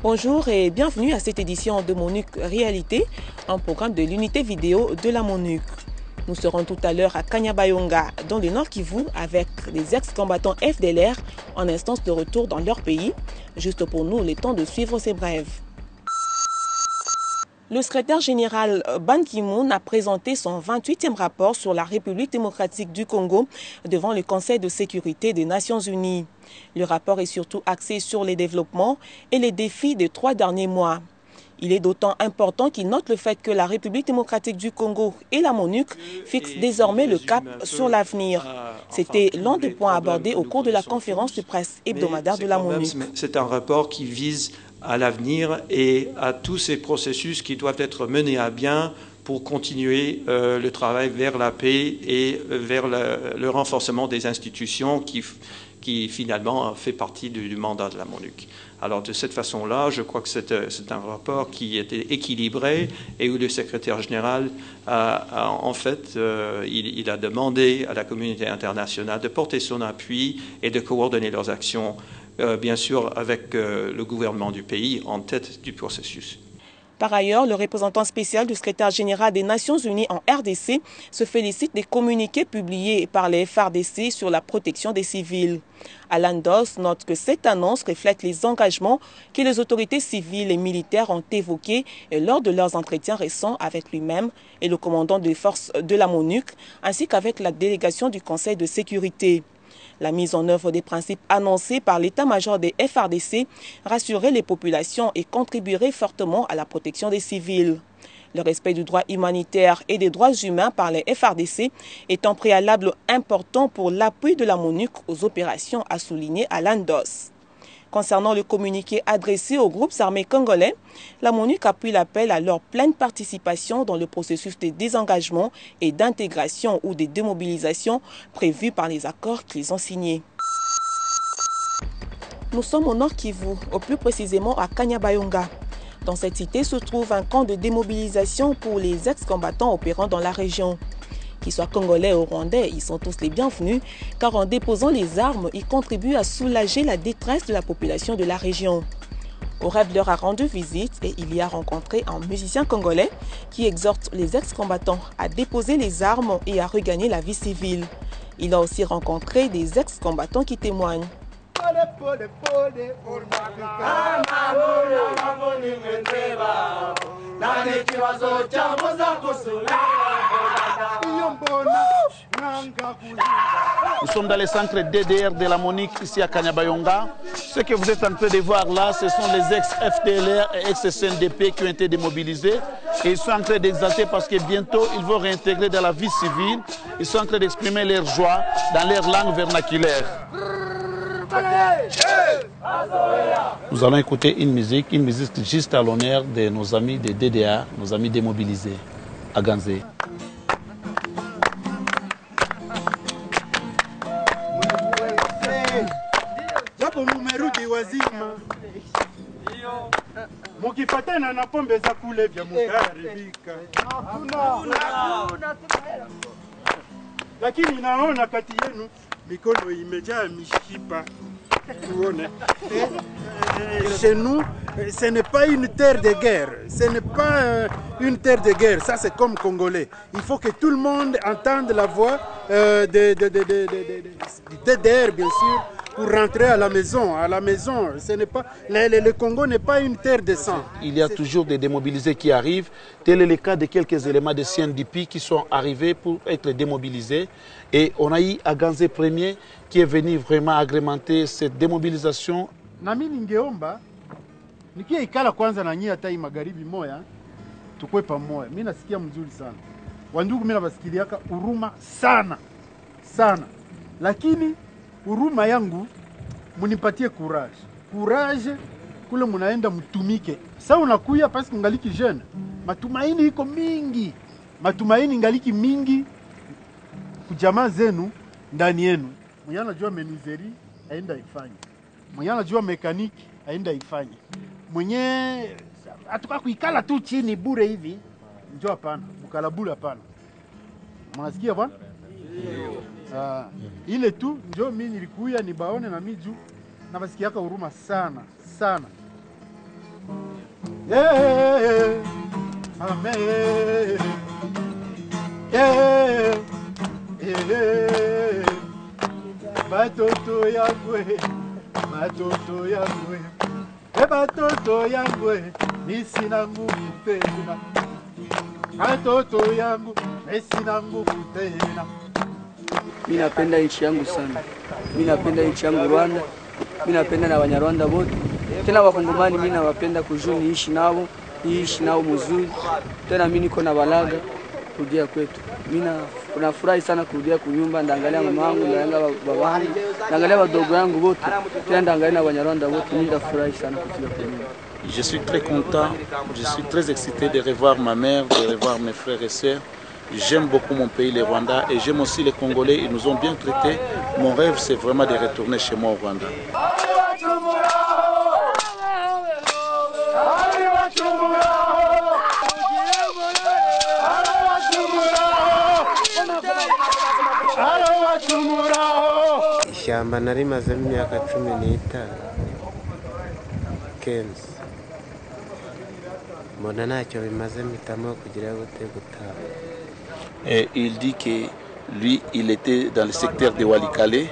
Bonjour et bienvenue à cette édition de MONUC Réalité, un programme de l'unité vidéo de la MONUC. Nous serons tout à l'heure à Kanyabayonga, dans le Nord Kivu, avec les ex-combattants FDLR en instance de retour dans leur pays. Juste pour nous, le temps de suivre ces brèves. Le secrétaire général Ban Ki-moon a présenté son 28e rapport sur la République démocratique du Congo devant le Conseil de sécurité des Nations unies. Le rapport est surtout axé sur les développements et les défis des 3 derniers mois. Il est d'autant important qu'il note le fait que la République démocratique du Congo et la MONUC fixent désormais le cap sur l'avenir. C'était l'un des points abordés au cours de la conférence de presse hebdomadaire de la MONUC. C'est un rapport qui vise à l'avenir et à tous ces processus qui doivent être menés à bien pour continuer le travail vers la paix et vers le renforcement des institutions qui finalement fait partie du mandat de la MONUC. Alors de cette façon-là, je crois que c'est un rapport qui était équilibré et où le secrétaire général il a demandé à la communauté internationale de porter son appui et de coordonner leurs actions, bien sûr avec le gouvernement du pays en tête du processus. Par ailleurs, le représentant spécial du secrétaire général des Nations Unies en RDC se félicite des communiqués publiés par les FARDC sur la protection des civils. Alan Doss note que cette annonce reflète les engagements que les autorités civiles et militaires ont évoqués lors de leurs entretiens récents avec lui-même et le commandant des forces de la MONUC, ainsi qu'avec la délégation du Conseil de sécurité. La mise en œuvre des principes annoncés par l'état-major des FARDC rassurerait les populations et contribuerait fortement à la protection des civils. Le respect du droit humanitaire et des droits humains par les FARDC est un préalable important pour l'appui de la MONUC aux opérations, a souligné Alan Doss. Concernant le communiqué adressé aux groupes armés congolais, la MONUC appuie l'appel à leur pleine participation dans le processus de désengagement et d'intégration ou de démobilisation prévu par les accords qu'ils ont signés. Nous sommes au Nord Kivu, au plus précisément à Kanyabayonga. Dans cette cité se trouve un camp de démobilisation pour les ex-combattants opérant dans la région. Qu'ils soient congolais ou rwandais, ils sont tous les bienvenus, car en déposant les armes, ils contribuent à soulager la détresse de la population de la région. OREV leur a rendu visite et il y a rencontré un musicien congolais qui exhorte les ex-combattants à déposer les armes et à regagner la vie civile. Il a aussi rencontré des ex-combattants qui témoignent. Nous sommes dans les centres DDR de la MONUC ici à Kanyabayonga. Ce que vous êtes en train de voir là, ce sont les ex-FDLR et ex-SNDP qui ont été démobilisés. Et ils sont en train d'exalter parce que bientôt ils vont réintégrer dans la vie civile. Ils sont en train d'exprimer leur joie dans leur langue vernaculaire. Nous allons écouter une musique juste à l'honneur de nos amis de DDR, nos amis démobilisés à Ganzé. Mukifatana na pombe za kulevya mutaharibika. Lakini naona kati yenu mikono imejaa mishipa. Chez nous, ce n'est pas une terre de guerre. Ce n'est pas une terre de guerre. Ça, c'est comme Congolais. Il faut que tout le monde entende la voix de DDR, bien sûr, pour rentrer à la maison. À la maison, ce n'est pas, le Congo n'est pas une terre de sang. Il y a toujours des démobilisés qui arrivent. Tel est le cas de quelques éléments de CNDP qui sont arrivés pour être démobilisés. Et on a eu Aganze Premier qui est venu vraiment agrémenter cette démobilisation. Nami ningeomba nikia ikala kwanza na nyie hata magharibi moya tukwe pamoja. Mimi nasikia mzuri sana. Wandugu mimi nabasikiliaka huruma sana sana. Lakini huruma yangu munipatie courage. Courage kule munaenda mtumike. Sasa unakuya parce que ngaliki jeune. Matumaini iko mingi. Matumaini ngaliki mingi kujamaa zenu ndani yenu. Mwenye anajua menuiserie aenda ifanye. Mwenye anajua mekaniki aenda ifanye. Mwenye atuka kuikala tu chini bure hivi njoo hapana, mkala bure hapana. Mnasikia bwana? Ile tu ndio mimi nilikuya nibaone na miju na basikiaka huruma sana sana. Yeah, amen. Yeah, yeah. Batoto yangwe, batoto yangwe. Batoto yangwe, nisina nguvu tena. Batoto yangu, nisina nguvu tena. Mimi napenda nchi yangu sana. Mimi napenda nchi yangu Rwanda. Mimi napenda na Wanyarwanda wote. Tena Wakongomani mimi nawapenda kujua niishi nao mzuri. Tena mimi niko na balaga kurudia kwetu. Mimi nafurahi sana kurudia kunyumba, ndaangalia mama wangu, ndaangalia baba wangu, ndaangalia wadogo wangu wote. Tena ndaangalia na Wanyarwanda wote. Mimi nafurahi sana kufika kunyumba. Je suis très content, je suis très excité de revoir ma mère, de revoir mes frères et sœurs. J'aime beaucoup mon pays, le Rwanda, et j'aime aussi les Congolais, ils nous ont bien traités. Mon rêve, c'est vraiment de retourner chez moi au Rwanda. Ishyamba narimazemo imyaka 15 Kenzi mbona ntacyo bimaze mpitamo kugira gute gutaha. Et il dit que lui, il était dans le secteur de Walikale,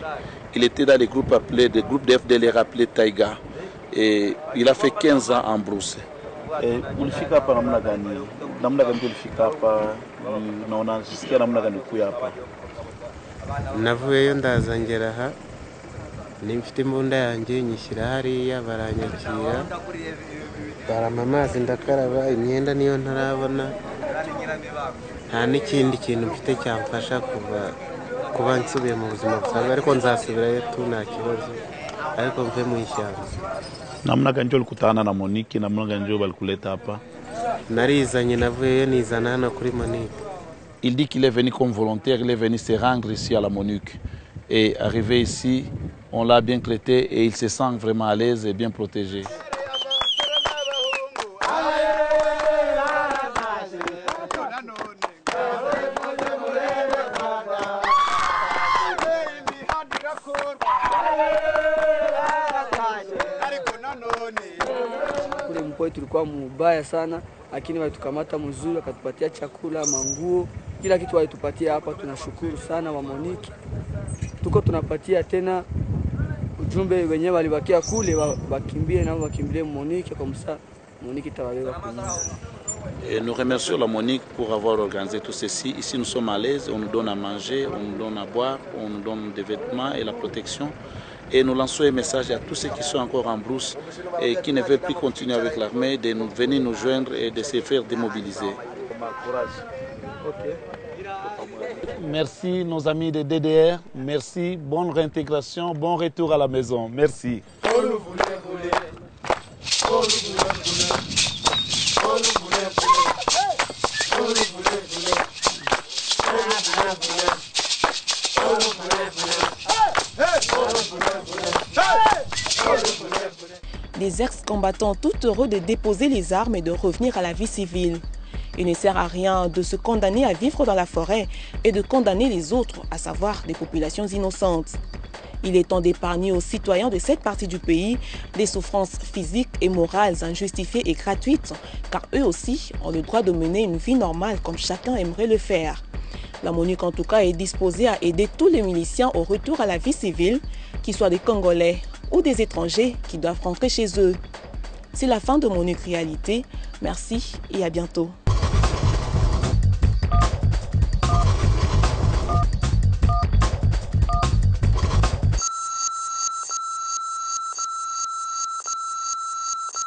il était dans les groupes appelés, des groupes d'FDLR appelés Taïga, et il a fait 15 ans en brousse. Et ulifika hapa namna gani ulifika hapa na unajisikia namna gani kuya hapa? Navuyeyo ndaza ngera aha nimfite imbunda yanjye nyishyira hariya baranyakira barama amazi ndakaraba imyenda niyo ntarabona nta n'ikindi kintu mfite cyamfasha kuba nsubiye mu buzima busanzwe ariko nzasubirayo tu nta kibazo ariko mve mu ishyamba. Namna gani ulikutana na Monique, namna gani balikuleta hapa? Narizanye navuyeyo nizana hano kuri Monique. Il dit qu'il est venu comme volontaire, il est venu se rendre ici à la Monique. Et arrivé ici, on l'a bien traité et il se sent vraiment à l'aise et bien protégé. Kule mpoe tulikuwa mubaya sana, lakini walitukamata mzuri, wakatupatia chakula, manguo, kila kitu walitupatia hapa. Tunashukuru sana wa Monique. Tuko tunapatia tena ujumbe wenyewe walibakia kule wakimbie na wakimbilie Monique kwa msa Monique tawabeba kunyumba. Et nous remercions la Monique pour avoir organisé tout ceci. Ici nous sommes à l'aise, on nous donne à manger, on nous donne à boire, on nous donne des vêtements et la protection. Et nous lançons un message à tous ceux qui sont encore en brousse et qui ne veulent plus continuer avec l'armée de venir nous joindre et de se faire démobiliser. Merci nos amis de DDR, merci, bonne réintégration, bon retour à la maison, merci. Des ex-combattants tout heureux de déposer les armes et de revenir à la vie civile. Il ne sert à rien de se condamner à vivre dans la forêt et de condamner les autres, à savoir des populations innocentes. Il est temps d'épargner aux citoyens de cette partie du pays des souffrances physiques et morales injustifiées et gratuites, car eux aussi ont le droit de mener une vie normale comme chacun aimerait le faire. La Monique en tout cas est disposée à aider tous les miliciens au retour à la vie civile, qu'ils soient des Congolais ou des étrangers qui doivent rentrer chez eux. C'est la fin de Monique Réalité. Merci et à bientôt.